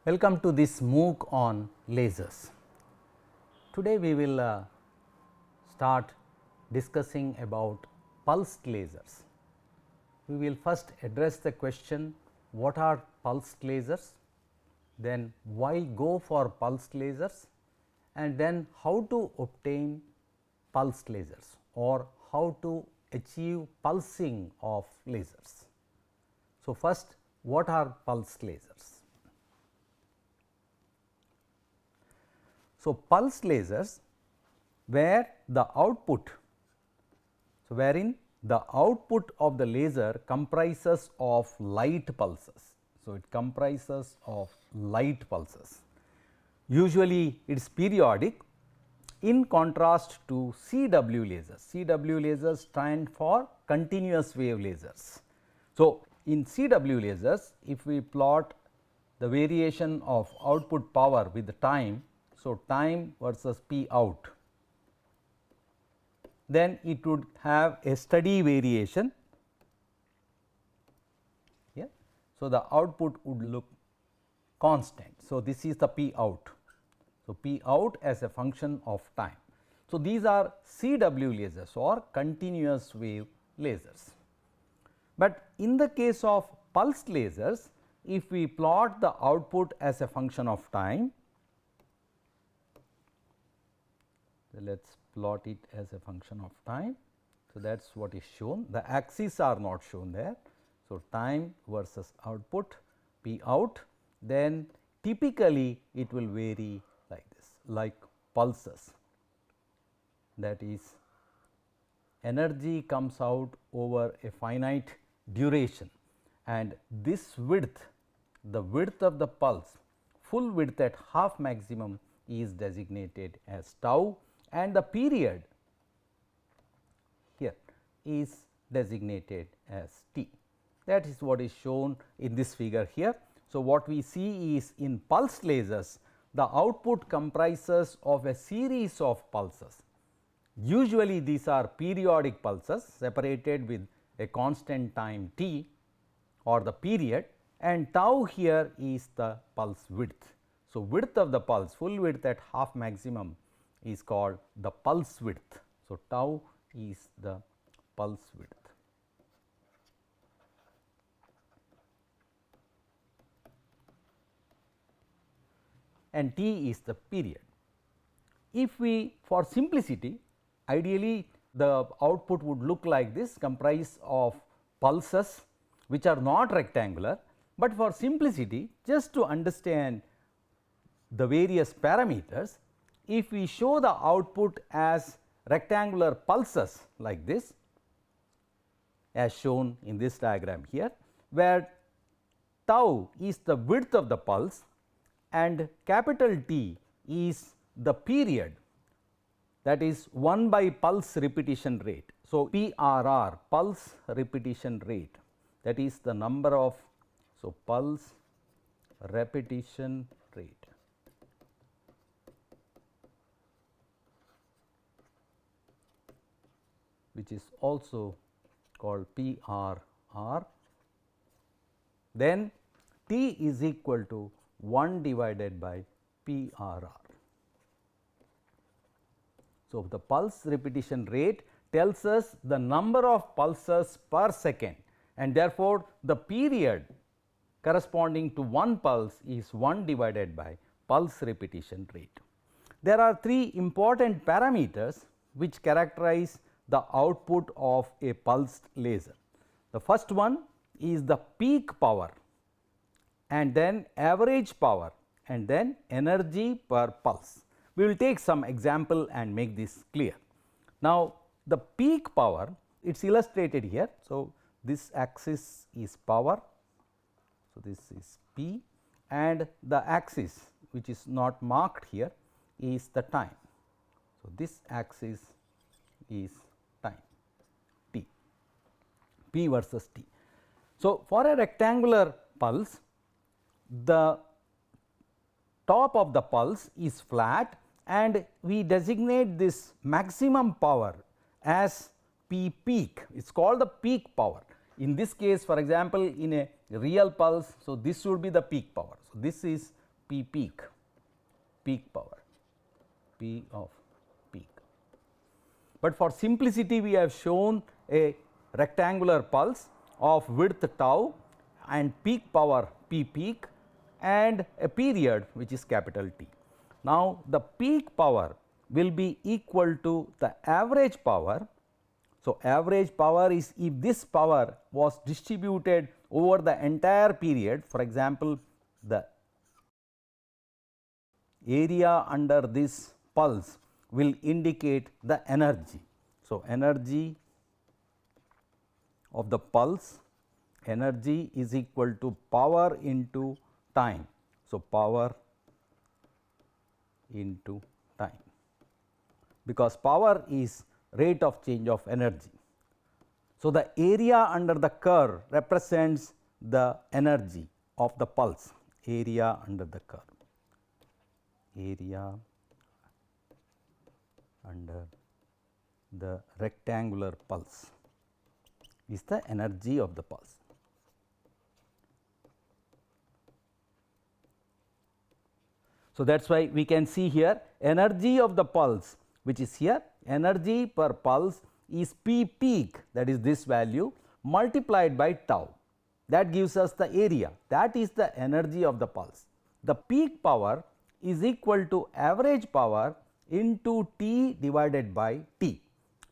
Welcome to this MOOC on lasers. Today we will start discussing about pulsed lasers. We will first address the question what are pulsed lasers, then why go for pulsed lasers, and then how to obtain pulsed lasers or how to achieve pulsing of lasers. So, first what are pulsed lasers? So, pulsed lasers where the output, so wherein the output of the laser comprises of light pulses. So, it comprises of light pulses. Usually it is periodic in contrast to CW lasers. CW lasers stand for continuous wave lasers. So, in CW lasers if we plot the variation of output power with the time, so time versus P out, then it would have a steady variation here. So, the output would look constant. So, this is the P out. So, P out as a function of time. So, these are CW lasers or continuous wave lasers. But in the case of pulsed lasers, if we plot the output as a function of time, so let us plot it as a function of time. So, that is what is shown, the axes are not shown there. So, time versus output P out, then typically it will vary like this, like pulses, that is energy comes out over a finite duration, and this width, the width of the pulse, full width at half maximum is designated as tau, and the period here is designated as t. That is what is shown in this figure here. So, what we see is in pulsed lasers the output comprises of a series of pulses. Usually these are periodic pulses separated with a constant time t or the period, and tau here is the pulse width. So, width of the pulse, full width at half maximum is called the pulse width. So, tau is the pulse width. And t is the period. If we, for simplicity, ideally the output would look like this, comprised of pulses which are not rectangular, but for simplicity just to understand the various parameters, if we show the output as rectangular pulses like this, as shown in this diagram here, where tau is the width of the pulse and capital T is the period, that is 1 by pulse repetition rate. So, PRR, pulse repetition rate, that is the number of, so pulse repetition rate. Which is also called PRR, then T is equal to 1 divided by PRR. So, the pulse repetition rate tells us the number of pulses per second, and therefore, the period corresponding to one pulse is 1 divided by pulse repetition rate. There are three important parameters which characterize the output of a pulsed laser. The first one is the peak power, and then average power, and then energy per pulse. We will take some example and make this clear. Now, the peak power, it is illustrated here. So, this axis is power, so this is P, and the axis which is not marked here is the time. So, this axis is time t, P versus t. So, for a rectangular pulse, the top of the pulse is flat and we designate this maximum power as P peak. It is called the peak power. In this case, for example, in a real pulse, so this would be the peak power. So, this is P peak, peak power, P of peak. But for simplicity we have shown a rectangular pulse of width tau and peak power P peak and a period which is capital T. Now, the peak power will be equal to the average power. So, average power is if this power was distributed over the entire period, for example, the area under this pulse will indicate the energy. So, energy of the pulse, energy is equal to power into time. So, power into time, because power is rate of change of energy. So, the area under the curve represents the energy of the pulse, area under the curve, area under the rectangular pulse is the energy of the pulse. So, that is why we can see here energy of the pulse, which is here, energy per pulse is P peak, that is this value, multiplied by tau, that gives us the area, that is the energy of the pulse. The peak power is equal to average power into T divided by T,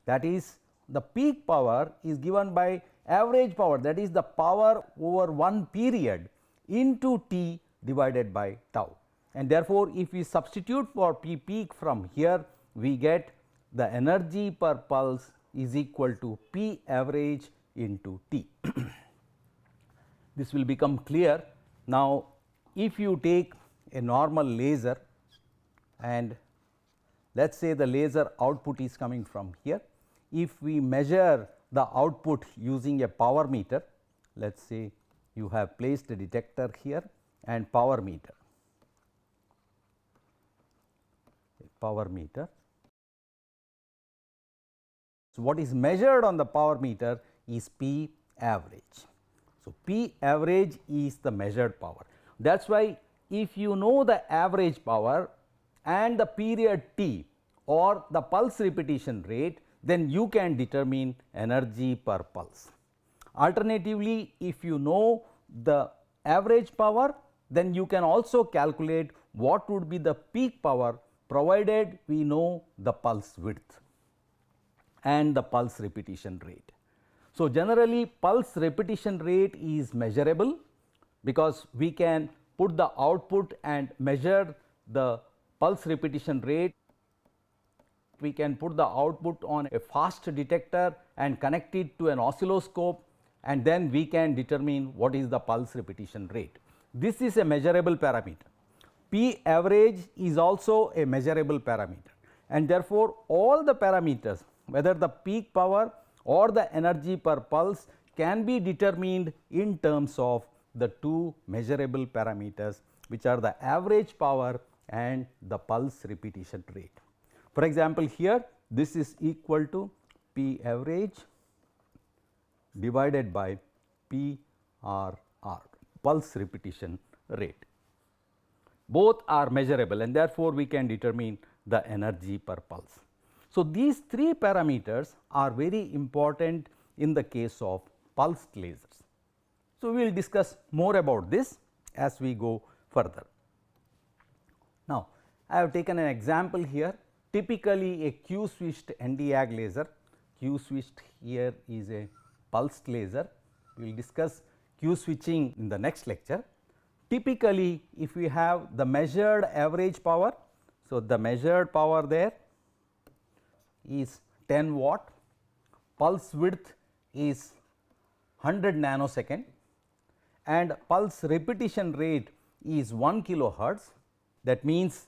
that is the peak power is given by average power, that is the power over one period into T divided by tau. And therefore, if we substitute for P peak from here, we get the energy per pulse is equal to P average into T. This will become clear. Now, if you take a normal laser and let us say the laser output is coming from here, if we measure the output using a power meter, let us say you have placed a detector here and power meter. Power meter. So, what is measured on the power meter is P average. So, P average is the measured power. That is why if you know the average power and the period T or the pulse repetition rate, then you can determine energy per pulse. Alternatively, if you know the average power, then you can also calculate what would be the peak power, provided we know the pulse width and the pulse repetition rate. So, generally pulse repetition rate is measurable, because we can put the output and measure the pulse repetition rate. We can put the output on a fast detector and connect it to an oscilloscope, and then we can determine what is the pulse repetition rate. This is a measurable parameter. P average is also a measurable parameter, and therefore, all the parameters, whether the peak power or the energy per pulse, can be determined in terms of the two measurable parameters, which are the average power and the pulse repetition rate. For example, here this is equal to P average divided by PRR, pulse repetition rate. Both are measurable, and therefore, we can determine the energy per pulse. So, these three parameters are very important in the case of pulsed lasers. So, we will discuss more about this as we go further. Now, I have taken an example here, typically a Q switched Nd:YAG laser. Q switched here is a pulsed laser. We will discuss Q switching in the next lecture. Typically, if we have the measured average power, so the measured power there is 10 watt, pulse width is 100 nanosecond, and pulse repetition rate is 1 kilohertz. That means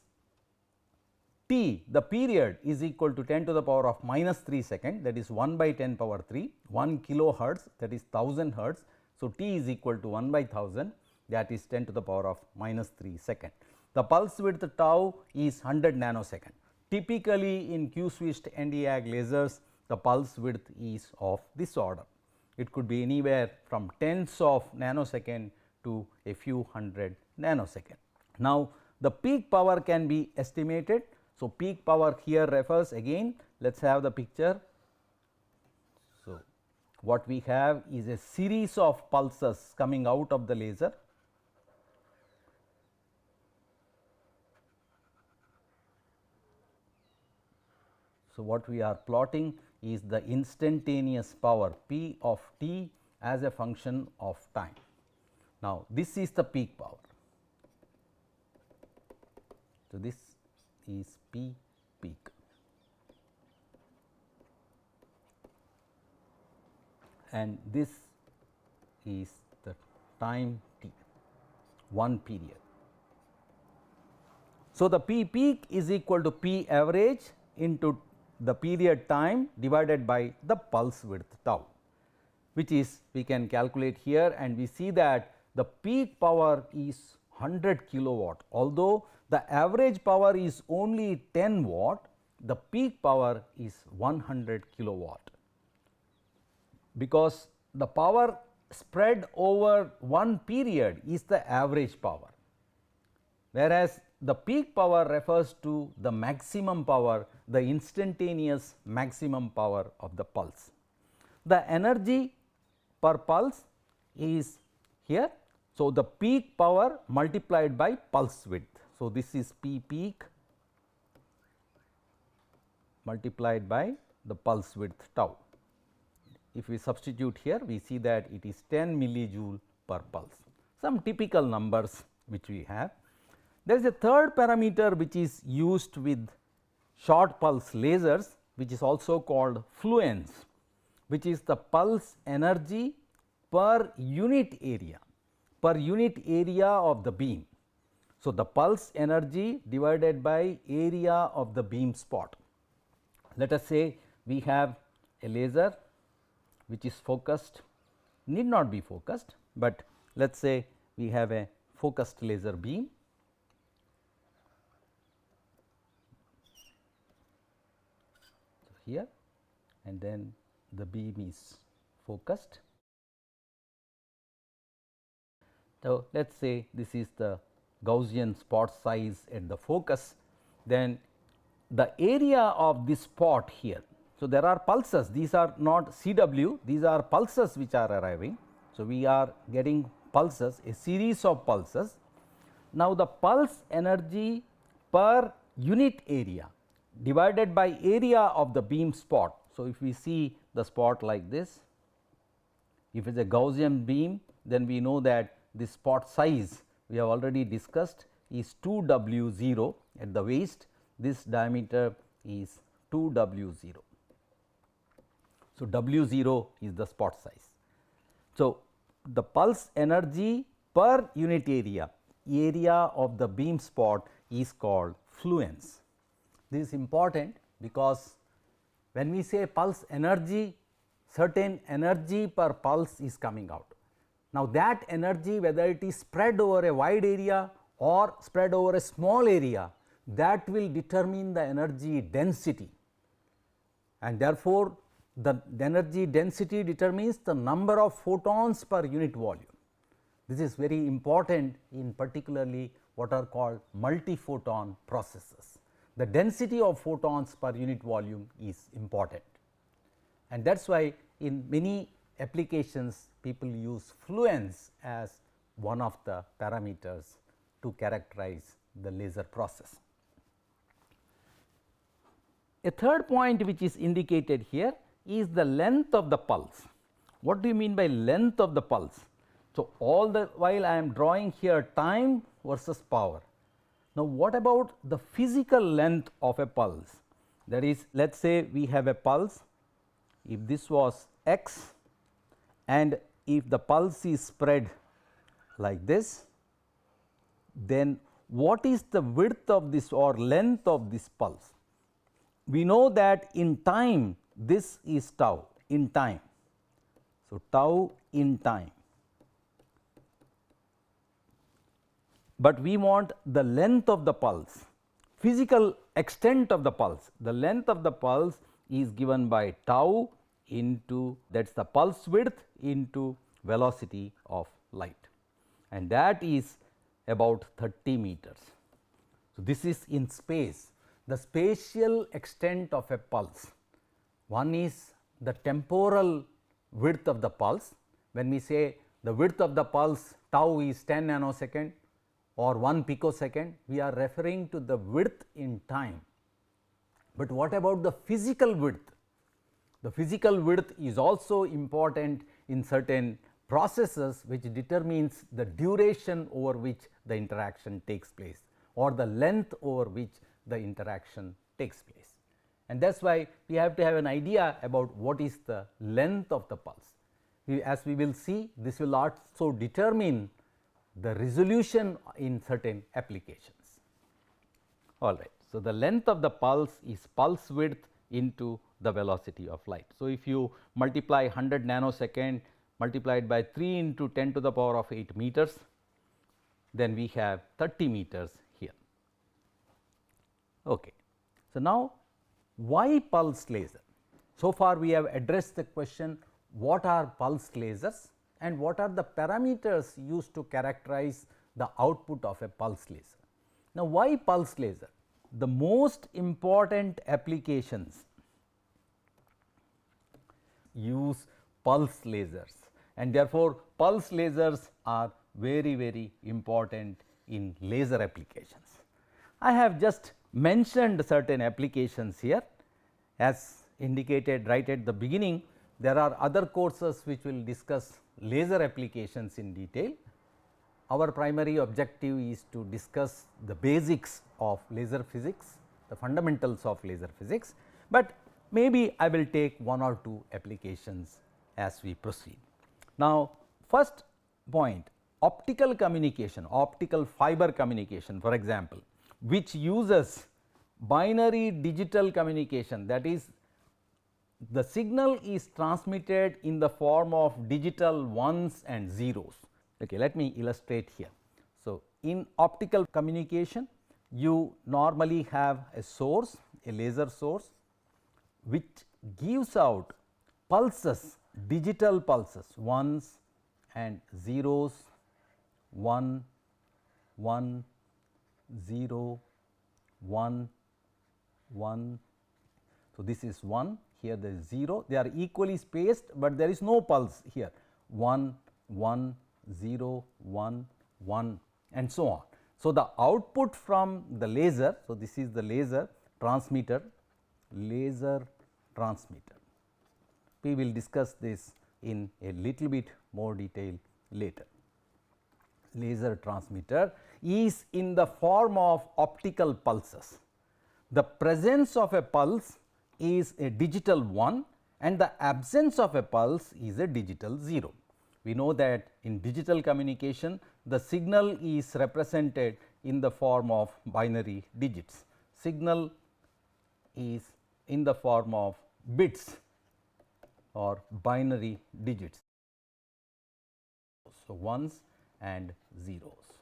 T, the period, is equal to 10 to the power of minus 3 second, that is 1 by 10 power 3, 1 kilohertz, that is 1000 hertz. So, T is equal to 1 by 1000, that is 10 to the power of minus 3 second. The pulse width tau is 100 nanosecond. Typically, in Q switched Nd:YAG lasers, the pulse width is of this order. It could be anywhere from tens of nanosecond to a few hundred nanosecond. Now, the peak power can be estimated. So, peak power here refers again, let us have the picture. So, what we have is a series of pulses coming out of the laser. So, what we are plotting is the instantaneous power P of t as a function of time. Now, this is the peak power. So, this is P peak. And this is the time t, one period. So, the P peak is equal to P average into the period time divided by the pulse width tau, which is we can calculate here, and we see that the peak power is 100 kilowatt. Although the average power is only 10 watt, the peak power is 100 kilowatt, because the power spread over one period is the average power, whereas the peak power refers to the maximum power, the instantaneous maximum power of the pulse. The energy per pulse is here. So, the peak power multiplied by pulse width. So, this is P peak multiplied by the pulse width tau. If we substitute here, we see that it is 10 millijoule per pulse, some typical numbers which we have. There is a third parameter which is used with short pulse lasers, which is also called fluence, which is the pulse energy per unit area of the beam. So, the pulse energy divided by area of the beam spot. Let us say we have a laser which is focused, need not be focused, but let us say we have a focused laser beam. Here, and then the beam is focused. So, let us say this is the Gaussian spot size at the focus, then the area of this spot here. So, there are pulses, these are not CW, these are pulses which are arriving. So, we are getting pulses, a series of pulses. Now, the pulse energy per unit area divided by area of the beam spot. So, if we see the spot like this, if it is a Gaussian beam, then we know that the spot size we have already discussed is 2 W 0 at the waist, this diameter is 2 W 0. So, W 0 is the spot size. So, the pulse energy per unit area of the beam spot is called fluence. This is important because when we say pulse energy, certain energy per pulse is coming out. Now, that energy, whether it is spread over a wide area or spread over a small area, that will determine the energy density, and therefore, the energy density determines the number of photons per unit volume. This is very important in particularly what are called multi-photon processes. The density of photons per unit volume is important, and that is why in many applications people use fluence as one of the parameters to characterize the laser process. A third point which is indicated here is the length of the pulse. What do you mean by length of the pulse? So, all the while I am drawing here time versus power. Now, what about the physical length of a pulse? That is, let us say we have a pulse, if this was x and if the pulse is spread like this, then what is the width of this or length of this pulse? We know that in time this is tau in time. So, tau in time, but we want the length of the pulse, physical extent of the pulse. The length of the pulse is given by tau into, that is the pulse width into velocity of light, and that is about 30 meters. So, this is in space, the spatial extent of a pulse. One is the temporal width of the pulse. When we say the width of the pulse tau is 10 nanosecond or 1 picosecond, we are referring to the width in time. But what about the physical width? The physical width is also important in certain processes which determines the duration over which the interaction takes place or the length over which the interaction takes place. And that is why we have to have an idea about what is the length of the pulse. As we will see, this will also determine the resolution in certain applications. All right. So, the length of the pulse is pulse width into the velocity of light. So, if you multiply 100 nanosecond multiplied by 3 into 10 to the power of 8 meters, then we have 30 meters here. Okay. So, now why pulse laser? So far we have addressed the question what are pulse lasers and what are the parameters used to characterize the output of a pulse laser. Now, why pulse laser? The most important applications use pulse lasers, and therefore, pulse lasers are very important in laser applications. I have just mentioned certain applications here. As indicated right at the beginning, there are other courses which will discuss laser applications in detail. Our primary objective is to discuss the basics of laser physics, the fundamentals of laser physics, but maybe I will take 1 or 2 applications as we proceed. Now, first point, optical communication, optical fiber communication for example, which uses binary digital communication, that is the signal is transmitted in the form of digital ones and zeros. Okay, let me illustrate here. So, in optical communication you normally have a source, a laser source which gives out pulses, digital pulses, ones and zeros, 1, 1, 0, 1, 1. So, this is 1, here there is 0, they are equally spaced, but there is no pulse here 1, 1, 0, 1, 1 and so on. So, the output from the laser, so this is the laser transmitter, laser transmitter. We will discuss this in a little bit more detail later. Laser transmitter is in the form of optical pulses. The presence of a pulse is a digital 1 and the absence of a pulse is a digital 0. We know that in digital communication the signal is represented in the form of binary digits. Signal is in the form of bits or binary digits, so ones and zeros.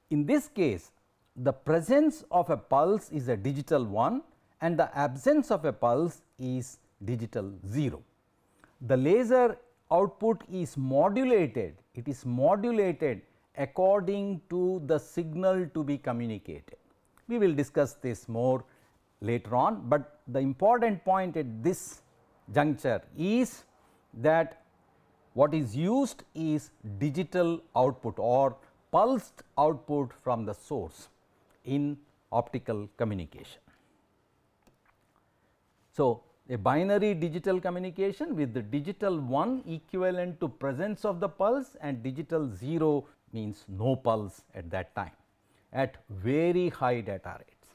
In this case, the presence of a pulse is a digital 1 and the absence of a pulse is digital 0. The laser output is modulated, it is modulated according to the signal to be communicated. We will discuss this more later on, but the important point at this juncture is that what is used is digital output or pulsed output from the source in optical communication. So, a binary digital communication with the digital 1 equivalent to presence of the pulse and digital 0 means no pulse at that time at very high data rates.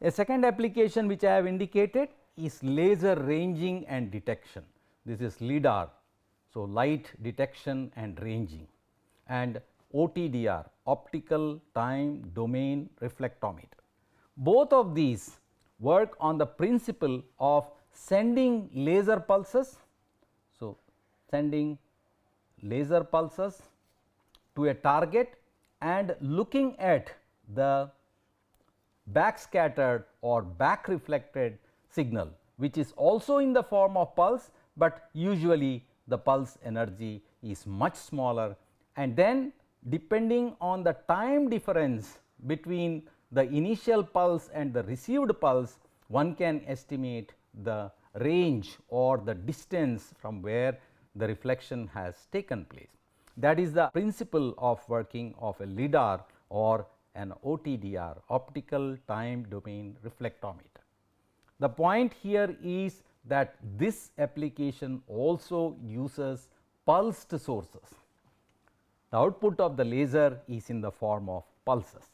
A second application which I have indicated is laser ranging and detection. This is LIDAR, so light detection and ranging, and OTDR, optical time domain reflectometer. Both of these work on the principle of sending laser pulses. So, sending laser pulses to a target and looking at the backscattered or back reflected signal, which is also in the form of pulse, but usually the pulse energy is much smaller, and then depending on the time difference between the initial pulse and the received pulse, one can estimate the range or the distance from where the reflection has taken place. That is the principle of working of a LIDAR or an OTDR, optical time domain reflectometer. The point here is that this application also uses pulsed sources. The output of the laser is in the form of pulses.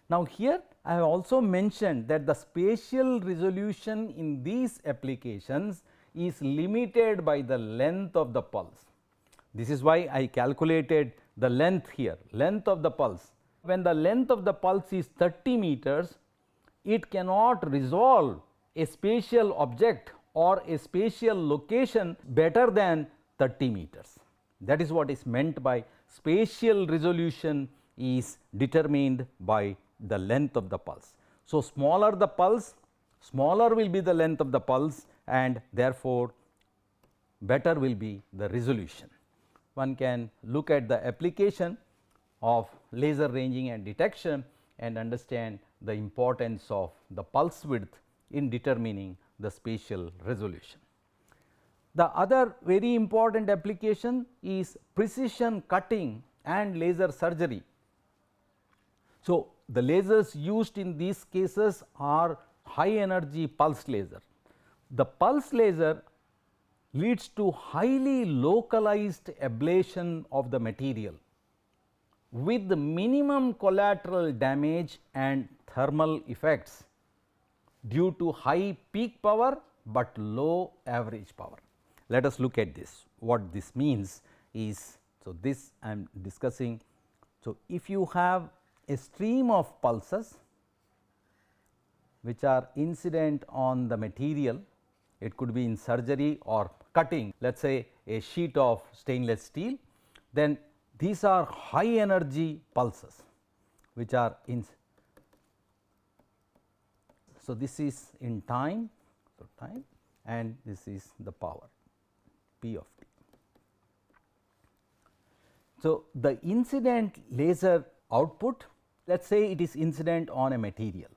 Now, here I have also mentioned that the spatial resolution in these applications is limited by the length of the pulse. This is why I calculated the length here, length of the pulse. When the length of the pulse is 30 meters, it cannot resolve a spatial object or a spatial location better than 30 meters. That is what is meant by spatial resolution is determined by the length of the pulse. So, smaller the pulse, smaller will be the length of the pulse, and therefore, better will be the resolution. One can look at the application of laser ranging and detection and understand the importance of the pulse width in determining the spatial resolution. The other very important application is precision cutting and laser surgery. So, the lasers used in these cases are high energy pulse laser. The pulse laser leads to highly localized ablation of the material with the minimum collateral damage and thermal effects due to high peak power, but low average power. Let us look at this. What this means is, so this I am discussing. So, if you have a stream of pulses which are incident on the material, it could be in surgery or cutting, let us say a sheet of stainless steel, then these are high energy pulses which are in. So, this is in time, so time, and this is the power P of t. So, the incident laser output, let us say it is incident on a material.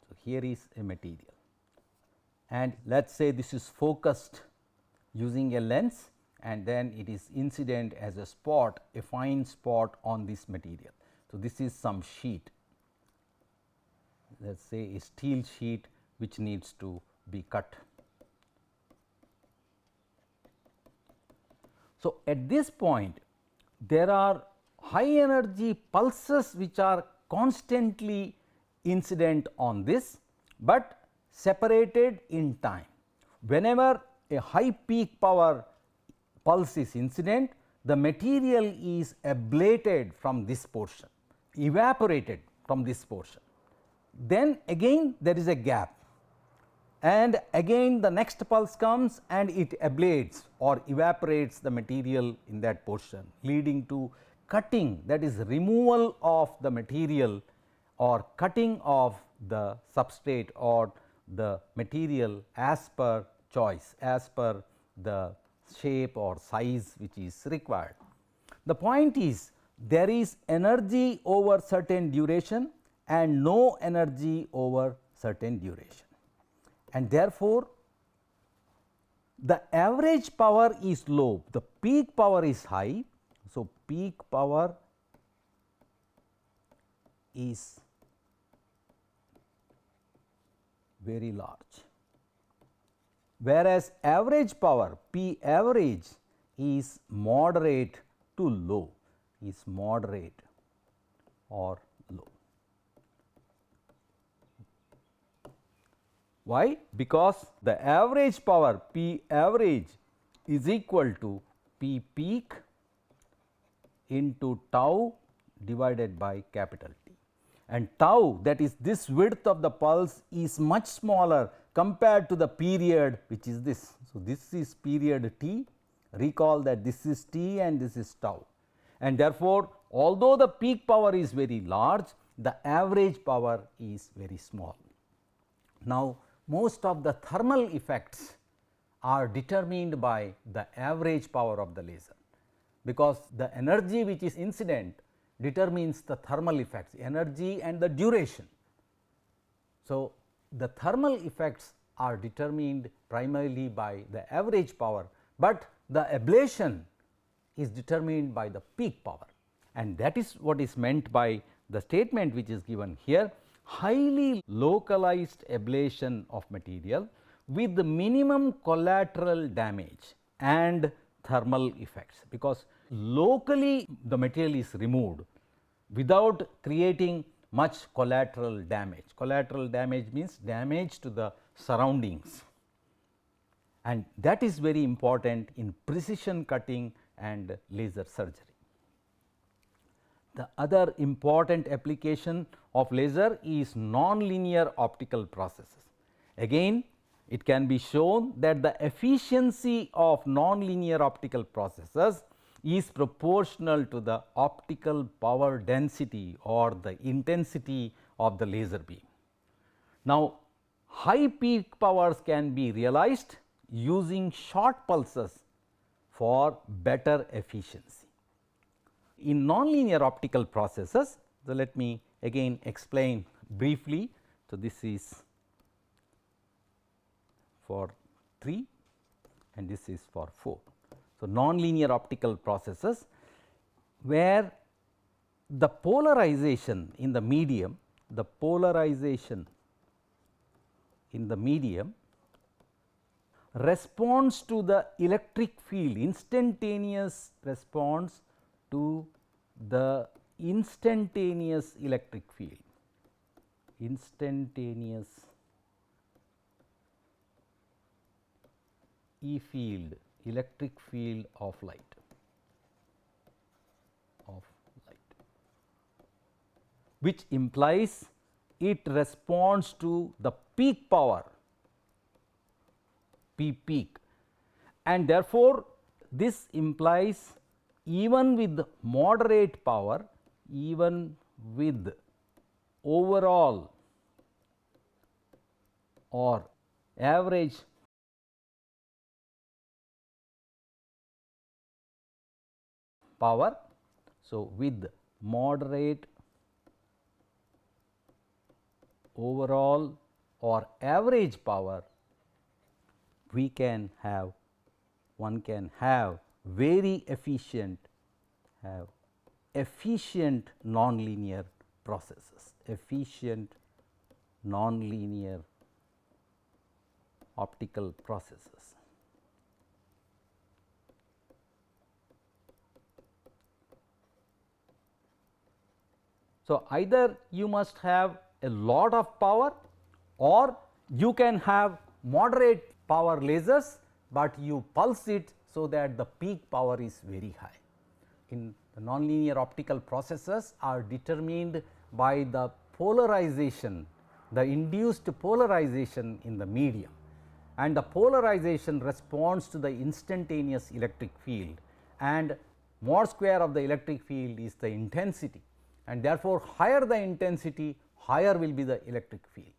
So, here is a material, and let us say this is focused using a lens, and then it is incident as a spot, a fine spot on this material. So, this is some sheet, let us say a steel sheet which needs to be cut. So, at this point there are high energy pulses which are constantly incident on this, but separated in time. Whenever a high peak power pulse is incident, the material is ablated from this portion, evaporated from this portion. Then again there is a gap, and again the next pulse comes and it ablates or evaporates the material in that portion, leading to cutting, that is removal of the material or cutting of the substrate or the material as per choice, as per the shape or size which is required. The point is, there is energy over certain duration and no energy over certain duration, and therefore, the average power is low, the peak power is high. So, peak power is very large, whereas average power P average is moderate to low, is moderate or low. Why? Because the average power P average is equal to P peak into tau divided by capital T, and tau, that is this width of the pulse, is much smaller compared to the period which is this. So, this is period T, recall that this is T and this is tau, and therefore, although the peak power is very large, the average power is very small. Now, most of the thermal effects are determined by the average power of the laser, because the energy which is incident determines the thermal effects, energy and the duration. So, the thermal effects are determined primarily by the average power, but the ablation is determined by the peak power, and that is what is meant by the statement which is given here: highly localized ablation of material with the minimum collateral damage and thermal effects, because locally the material is removed without creating much collateral damage. Collateral damage means damage to the surroundings, and that is very important in precision cutting and laser surgery. The other important application of laser is nonlinear optical processes. Again, it can be shown that the efficiency of nonlinear optical processes is proportional to the optical power density or the intensity of the laser beam. Now, high peak powers can be realized using short pulses for better efficiency. In nonlinear optical processes, so let me again explain briefly. So, this is for 3 and this is for 4. So, nonlinear optical processes where the polarization in the medium, responds to the electric field, instantaneous response to the instantaneous electric field, instantaneous E field, electric field of light, which implies it responds to the peak power, P peak, and therefore, this implies even with moderate power, even with overall or average power. So, with moderate, overall or average power, we can have, one can have very efficient nonlinear processes, efficient nonlinear optical processes. So, either you must have a lot of power or you can have moderate power lasers, but you pulse it so that the peak power is very high. In the nonlinear optical processes are determined by the polarization, the induced polarization in the medium, and the polarization responds to the instantaneous electric field, and mod square of the electric field is the intensity, and therefore, higher the intensity, higher will be the electric field,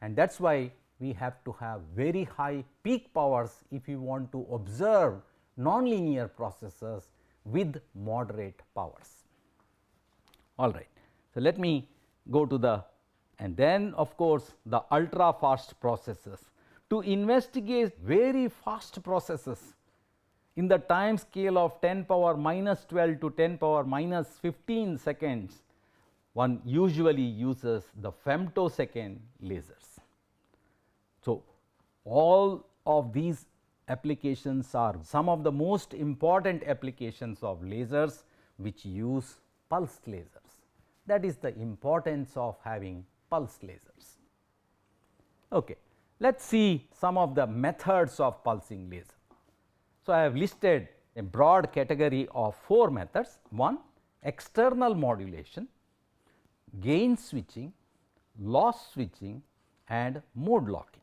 and that is why we have to have very high peak powers if you want to observe nonlinear processes with moderate powers. All right. So, let me go to the, and then of course, the ultra fast processes. To investigate very fast processes in the time scale of 10 power minus 12 to 10 power minus 15 seconds, one usually uses the femtosecond lasers. So, all of these applications are some of the most important applications of lasers which use pulsed lasers. That is the importance of having pulsed lasers. Okay. Let us see some of the methods of pulsing laser. So, I have listed a broad category of 4 methods. 1, external modulation, gain switching, loss switching and mode locking.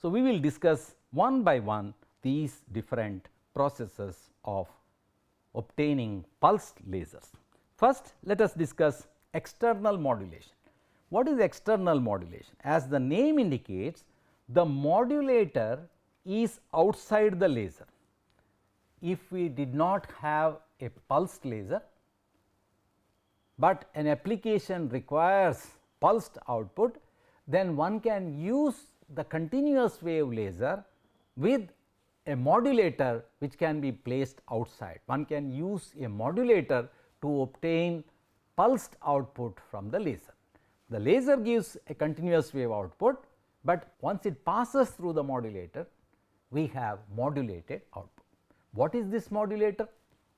So, we will discuss one by one these different processes of obtaining pulsed lasers. First, let us discuss external modulation. What is external modulation? As the name indicates, the modulator is outside the laser. If we did not have a pulsed laser, but an application requires pulsed output, then one can use the continuous wave laser with a modulator which can be placed outside. One can use a modulator to obtain pulsed output from the laser. The laser gives a continuous wave output, but once it passes through the modulator, we have modulated output. What is this modulator?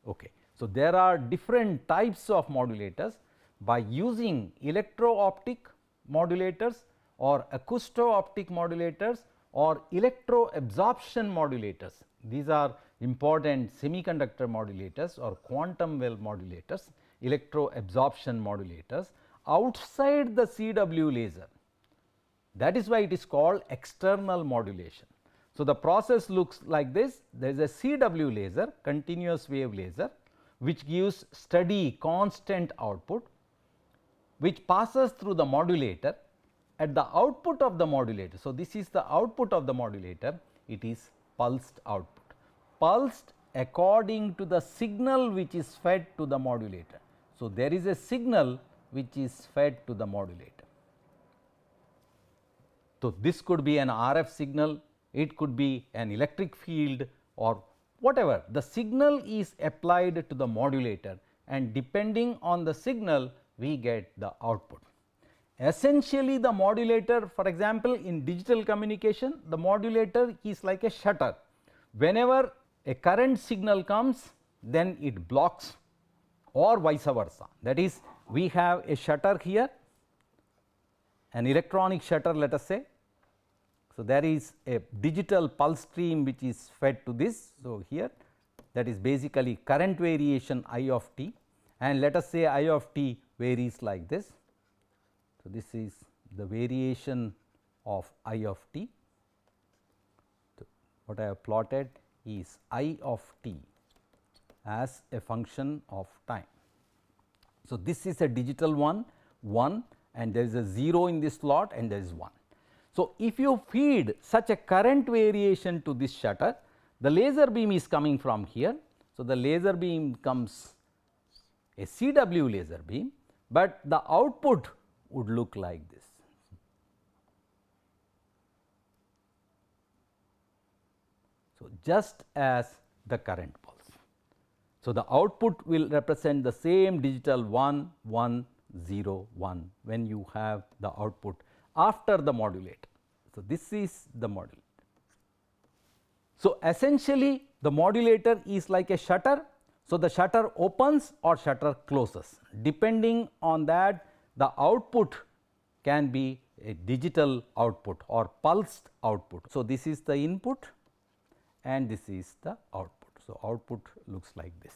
Okay. So, there are different types of modulators. By using electro-optic modulators or acousto-optic modulators or electro-absorption modulators. These are important semiconductor modulators or quantum well modulators, electro-absorption modulators outside the CW laser. That is why it is called external modulation. So, the process looks like this. There is a CW laser, continuous wave laser, which gives steady constant output, which passes through the modulator. At the output of the modulator, so this is the output of the modulator, it is pulsed output, pulsed according to the signal which is fed to the modulator. So, there is a signal which is fed to the modulator. So, this could be an RF signal, it could be an electric field or whatever. The signal is applied to the modulator, and depending on the signal we get the output. Essentially, the modulator, for example, in digital communication, the modulator is like a shutter. Whenever a current signal comes, then it blocks, or vice versa. That is, we have a shutter here, an electronic shutter, let us say. So, there is a digital pulse stream which is fed to this. So, here that is basically current variation I of t, and let us say I of t varies like this. So, this is the variation of I of t. So, what I have plotted is I of t as a function of time. So, this is a digital 1 and there is a 0 in this slot and there is 1. So, if you feed such a current variation to this shutter, the laser beam is coming from here. So, the laser beam comes a CW laser beam, but the output would look like this. So, just as the current pulse. So, the output will represent the same digital 1 1 0 1 when you have the output after the modulator. So, this is the modulator. So, essentially the modulator is like a shutter. So, the shutter opens or shutter closes, depending on that the output can be a digital output or pulsed output. So, this is the input and this is the output. So, output looks like this.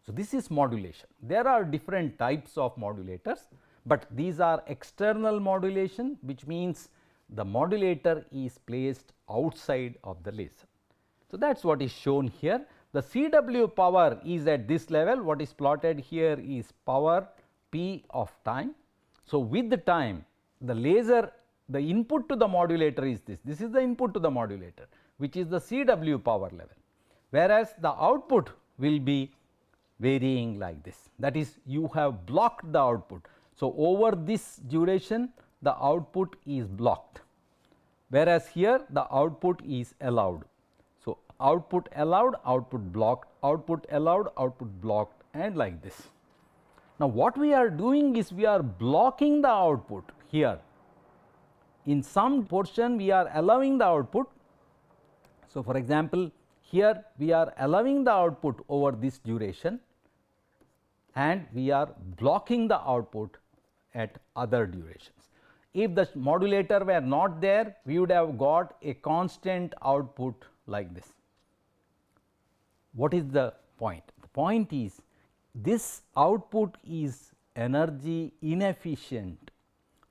So, this is modulation. There are different types of modulators, but these are external modulation, which means the modulator is placed outside of the laser. So, that is what is shown here. The CW power is at this level. What is plotted here is power p of time. So, with the time, the laser, the input to the modulator is this. This is the input to the modulator, which is the CW power level, whereas the output will be varying like this. That is, you have blocked the output. So, over this duration the output is blocked, whereas here the output is allowed. So, output allowed, output blocked, output allowed, output blocked, and like this. Now, what we are doing is we are blocking the output here. In some portion we are allowing the output. So, for example, here we are allowing the output over this duration and we are blocking the output at other durations. If the modulator were not there, we would have got a constant output like this. What is the point? The point is this output is energy inefficient,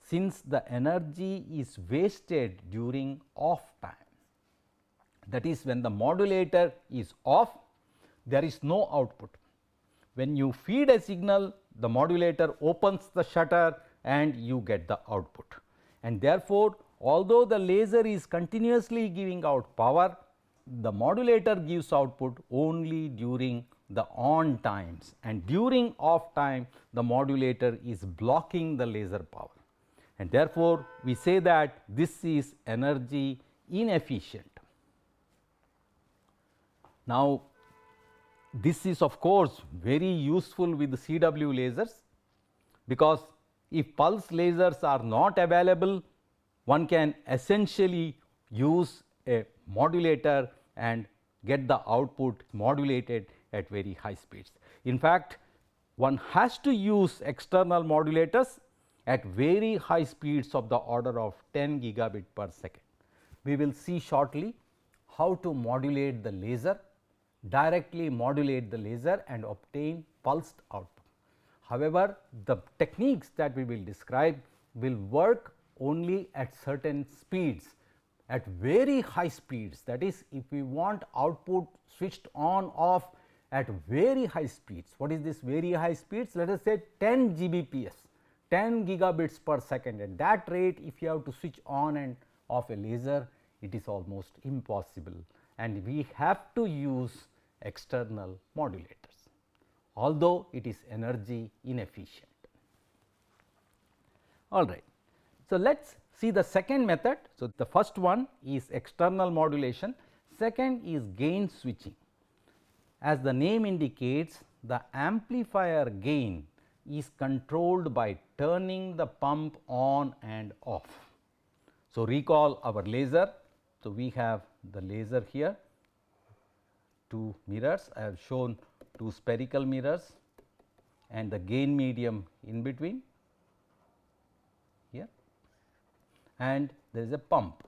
since the energy is wasted during off time. That is, when the modulator is off, there is no output. When you feed a signal, the modulator opens the shutter and you get the output. And therefore, although the laser is continuously giving out power, the modulator gives output only during the on times, and during off time the modulator is blocking the laser power, and therefore, we say that this is energy inefficient. Now, this is of course very useful with the CW lasers, because if pulse lasers are not available, one can essentially use a modulator and get the output modulated at very high speeds. In fact, one has to use external modulators at very high speeds of the order of 10 gigabit per second. We will see shortly how to modulate the laser, directly modulate the laser and obtain pulsed output. However, the techniques that we will describe will work only at certain speeds, at very high speeds. That is, if we want output switched on off at very high speeds. What is this very high speeds? Let us say 10 Gbps, 10 gigabits per second. At that rate, if you have to switch on and off a laser, it is almost impossible, and we have to use external modulators, although it is energy inefficient. All right. So, let us see the second method. So, the first one is external modulation, second is gain switching. As the name indicates, the amplifier gain is controlled by turning the pump on and off. So, recall our laser. So, we have the laser here, two mirrors. I have shown two spherical mirrors and the gain medium in between here, and there is a pump.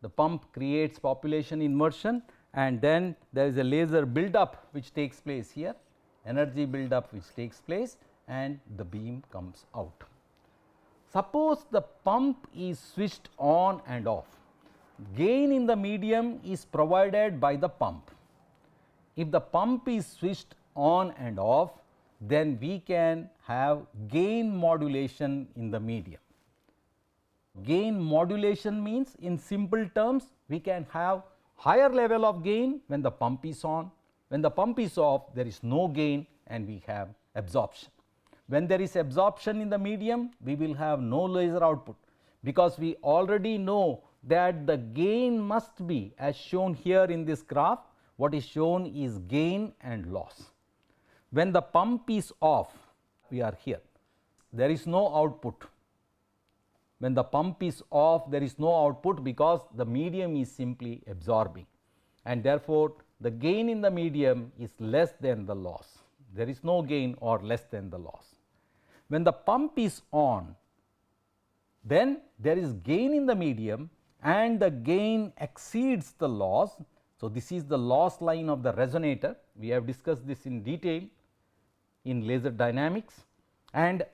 The pump creates population inversion, and then there is a laser build up which takes place here, energy build up which takes place, and the beam comes out. Suppose the pump is switched on and off. Gain in the medium is provided by the pump. If the pump is switched on and off, then we can have gain modulation in the medium. Gain modulation means, in simple terms, we can have higher level of gain when the pump is on. When the pump is off, there is no gain and we have absorption. When there is absorption in the medium, we will have no laser output, because we already know that the gain must be, as shown here in this graph, what is shown is gain and loss. When the pump is off, we are here, there is no output. When the pump is off, there is no output, because the medium is simply absorbing, and therefore, the gain in the medium is less than the loss. There is no gain or less than the loss. When the pump is on, then there is gain in the medium and the gain exceeds the loss. So, this is the loss line of the resonator. We have discussed this in detail in laser dynamics, and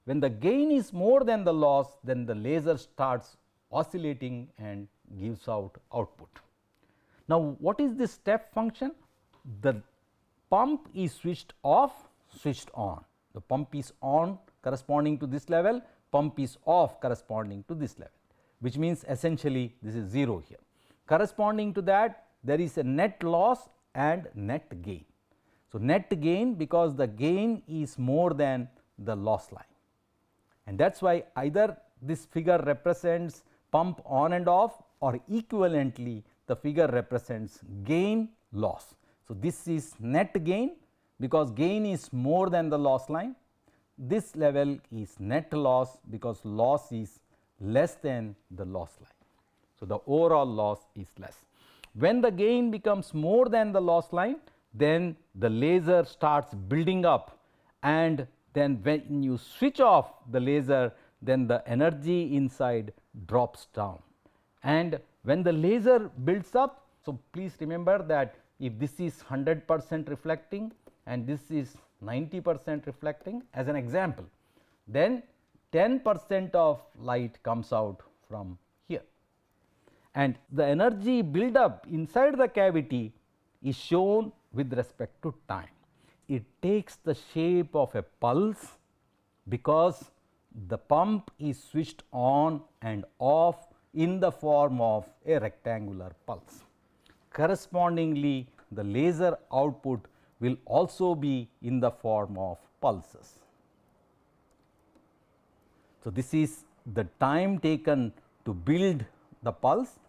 when the gain is more than the loss, then the laser starts oscillating and gives out output. Now, what is this step function? The pump is switched off, switched on. The pump is on corresponding to this level, pump is off corresponding to this level, which means essentially this is 0 here. Corresponding to that, there is a net loss and net gain. So, net gain, because the gain is more than the loss line, and that is why either this figure represents pump on and off, or equivalently the figure represents gain loss. So, this is net gain, because gain is more than the loss line. This level is net loss, because loss is less than the loss line. So, the overall loss is less. When the gain becomes more than the loss line, then the laser starts building up, and then when you switch off the laser, then the energy inside drops down. And when the laser builds up, so please remember that if this is 100% reflecting and this is 90% reflecting as an example, then 10% of light comes out from here, and the energy build up inside the cavity is shown with respect to time. It takes the shape of a pulse, because the pump is switched on and off in the form of a rectangular pulse. Correspondingly, the laser output will also be in the form of pulses. So, this is the time taken to build the pulse.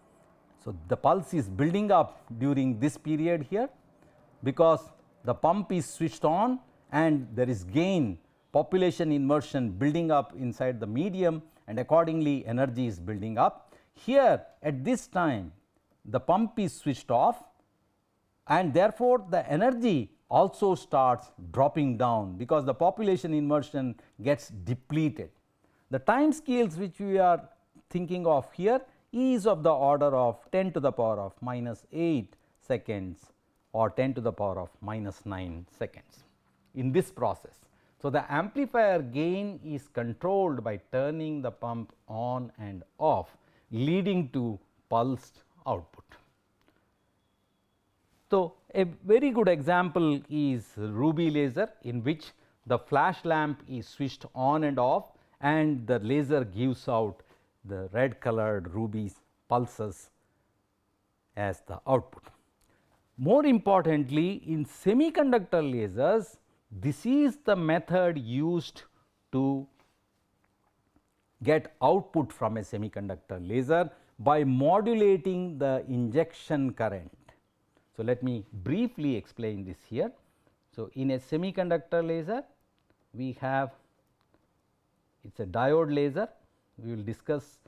So, the pulse is building up during this period here, because the pump is switched on and there is gain, population immersion building up inside the medium, and accordingly energy is building up. Here at this time the pump is switched off, and therefore, the energy also starts dropping down, because the population immersion gets depleted. The time scales which we are thinking of here is of the order of 10 to the power of -8 seconds or 10 to the power of -9 seconds in this process. So, the amplifier gain is controlled by turning the pump on and off, leading to pulsed output. So, a very good example is ruby laser, in which the flash lamp is switched on and off and the laser gives out the red colored ruby pulses as the output. More importantly, in semiconductor lasers, this is the method used to get output from a semiconductor laser by modulating the injection current. So, let me briefly explain this here. So, in a semiconductor laser, we have, it is a diode laser. We will discuss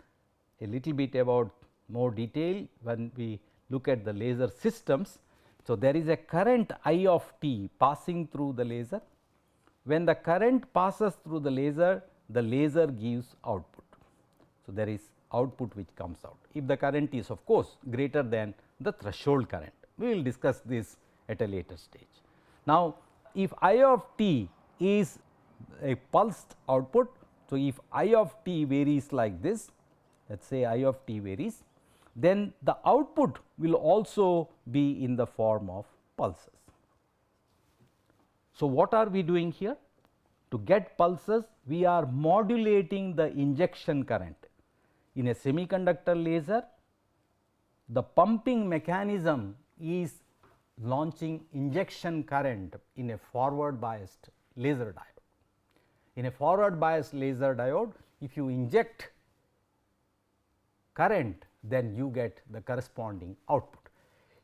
a little bit about more detail when we look at the laser systems. So, there is a current I of t passing through the laser. When the current passes through the laser gives output. So, there is output which comes out, if the current is of course greater than the threshold current. We will discuss this at a later stage. Now, if I of t is a pulsed output, so if I of t varies like this, let us say I of t varies, then the output will also be in the form of pulses. So, what are we doing here? To get pulses, we are modulating the injection current. In a semiconductor laser, the pumping mechanism is launching injection current in a forward biased laser diode. In a forward biased laser diode, if you inject current, then you get the corresponding output.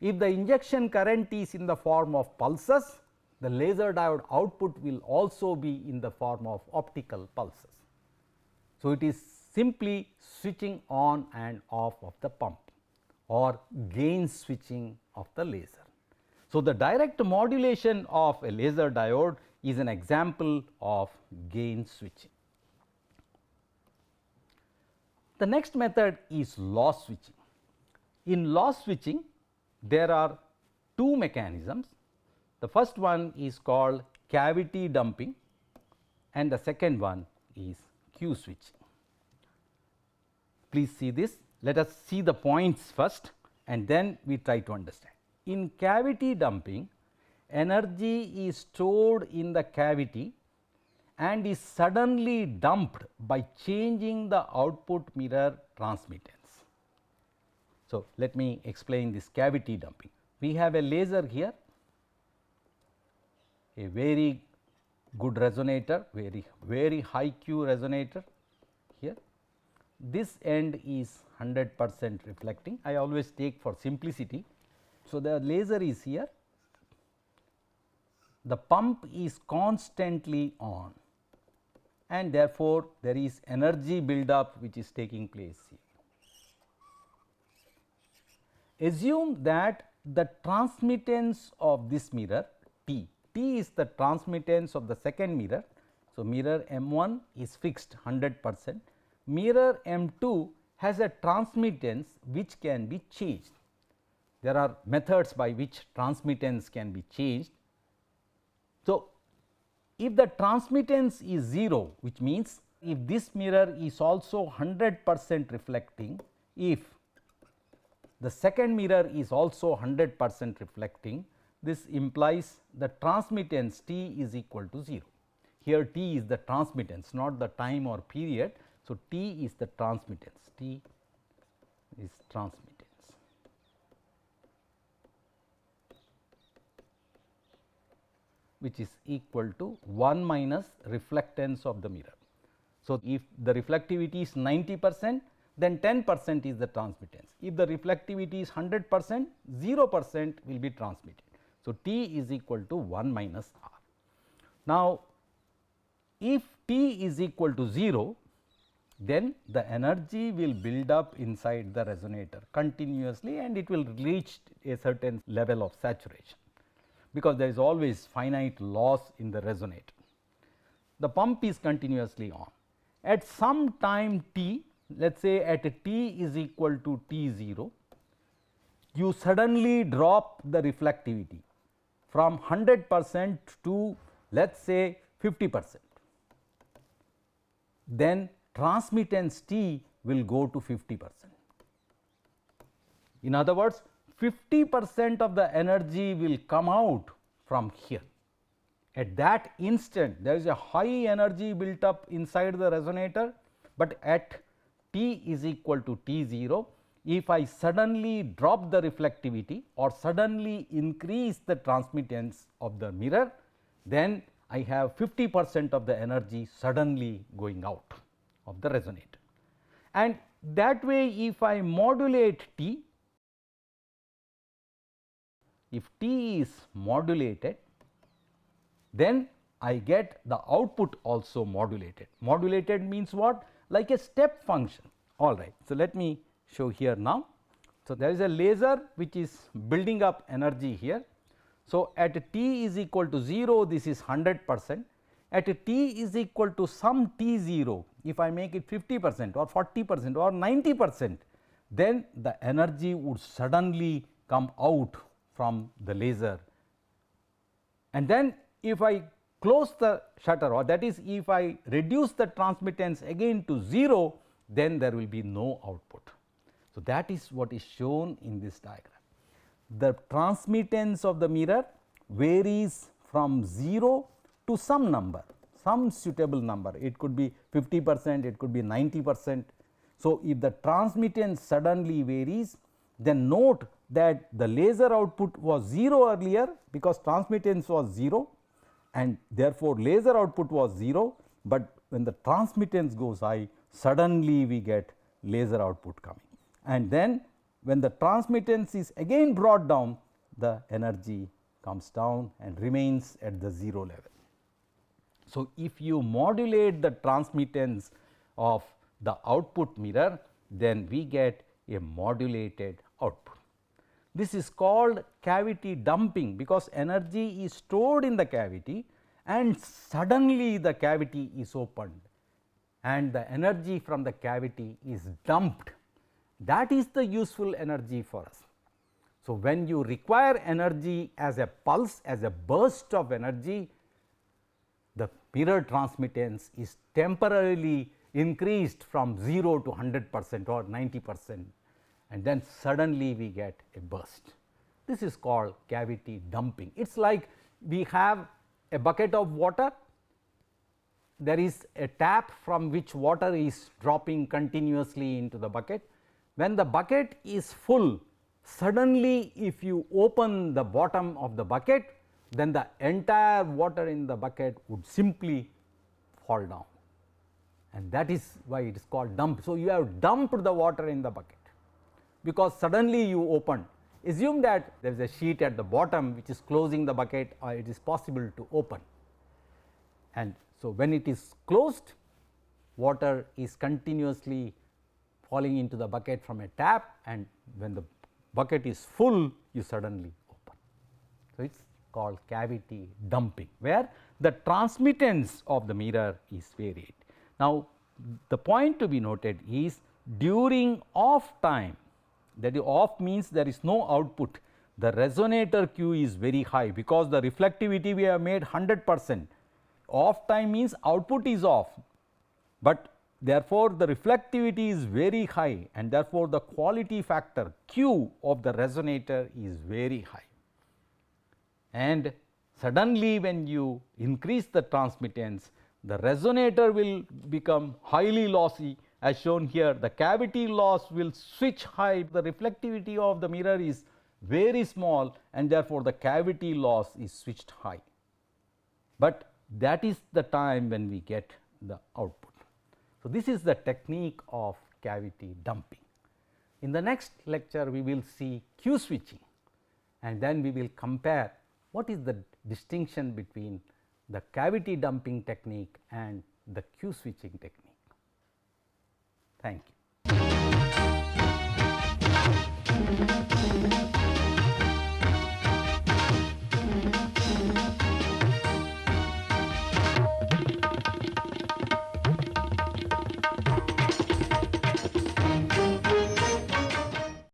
If the injection current is in the form of pulses, the laser diode output will also be in the form of optical pulses. So, it is simply switching on and off of the pump or gain switching of the laser. So, the direct modulation of a laser diode is an example of gain switching. The next method is loss switching. In loss switching, there are two mechanisms. The first one is called cavity dumping and the second one is Q switching. Please see this. Let us see the points first and then we try to understand. In cavity dumping, energy is stored in the cavity and is suddenly dumped by changing the output mirror transmittance. So, let me explain this cavity dumping. We have a laser here, a very good resonator, very high Q resonator here. This end is 100% reflecting. I always take for simplicity. So, the laser is here, the pump is constantly on and therefore, there is energy buildup which is taking place here. Assume that the transmittance of this mirror T is the transmittance of the second mirror. So, mirror M1 is fixed 100%, mirror M2 has a transmittance which can be changed. There are methods by which transmittance can be changed. So, if the transmittance is 0, which means if this mirror is also 100% reflecting, if the second mirror is also 100% reflecting, this implies the transmittance T is equal to 0. Here T is the transmittance, not the time or period. So, T is the transmittance, T is transmittance. which is equal to 1 minus reflectance of the mirror. So, if the reflectivity is 90%, then 10% is the transmittance. If the reflectivity is 100%, 0% will be transmitted. So, T is equal to 1 minus R. Now, if T is equal to 0, then the energy will build up inside the resonator continuously and it will reach a certain level of saturation, because there is always finite loss in the resonator. The pump is continuously on. At some time t, let us say at t is equal to T0, you suddenly drop the reflectivity from 100% to let us say 50%. Then transmittance T will go to 50%. In other words, 50% of the energy will come out from here. At that instant, there is a high energy built up inside the resonator, but at T is equal to T0, if I suddenly drop the reflectivity or suddenly increase the transmittance of the mirror, then I have 50% of the energy suddenly going out of the resonator. And that way, if I modulate T, if T is modulated, then I get the output also modulated. Modulated means what? Like a step function. All right. So, let me show here now. So, there is a laser which is building up energy here. So, at T is equal to 0, this is 100%. At T is equal to some T0, if I make it 50% or 40% or 90%, then the energy would suddenly come out from the laser. And then if I close the shutter, or that is if I reduce the transmittance again to 0, then there will be no output. So, that is what is shown in this diagram. The transmittance of the mirror varies from 0 to some number, some suitable number. It could be 50%, it could be 90%. So, if the transmittance suddenly varies, then note that the laser output was 0 earlier, because transmittance was 0, and therefore, laser output was 0, but when the transmittance goes high, suddenly we get laser output coming. And then when the transmittance is again brought down, the energy comes down and remains at the 0 level. So, if you modulate the transmittance of the output mirror, then we get a modulated output. This is called cavity dumping, because energy is stored in the cavity and suddenly the cavity is opened and the energy from the cavity is dumped. That is the useful energy for us. So, when you require energy as a pulse, as a burst of energy, the mirror transmittance is temporarily increased from 0 to 100% or 90%, and then suddenly we get a burst. This is called cavity dumping. It is like we have a bucket of water, there is a tap from which water is dropping continuously into the bucket. When the bucket is full, suddenly if you open the bottom of the bucket, then the entire water in the bucket would simply fall down, and that is why it is called dump. So, you have dumped the water in the bucket, because suddenly you opened. Assume that there is a sheet at the bottom which is closing the bucket, or it is possible to open, and so when it is closed, water is continuously falling into the bucket from a tap, and when the bucket is full, you suddenly open. So, it is called cavity dumping, where the transmittance of the mirror is varied. Now, the point to be noted is during off time, that is off means there is no output, the resonator Q is very high, because the reflectivity we have made 100%. Off time means output is off, but therefore, the reflectivity is very high, and therefore, the quality factor Q of the resonator is very high. And suddenly when you increase the transmittance, the resonator will become highly lossy, as shown here. The cavity loss will switch high, the reflectivity of the mirror is very small, and therefore, the cavity loss is switched high. but that is the time when we get the output. So, this is the technique of cavity dumping. In the next lecture, we will see Q switching, and then we will compare what is the distinction between the cavity dumping technique and the Q switching technique. Thank you.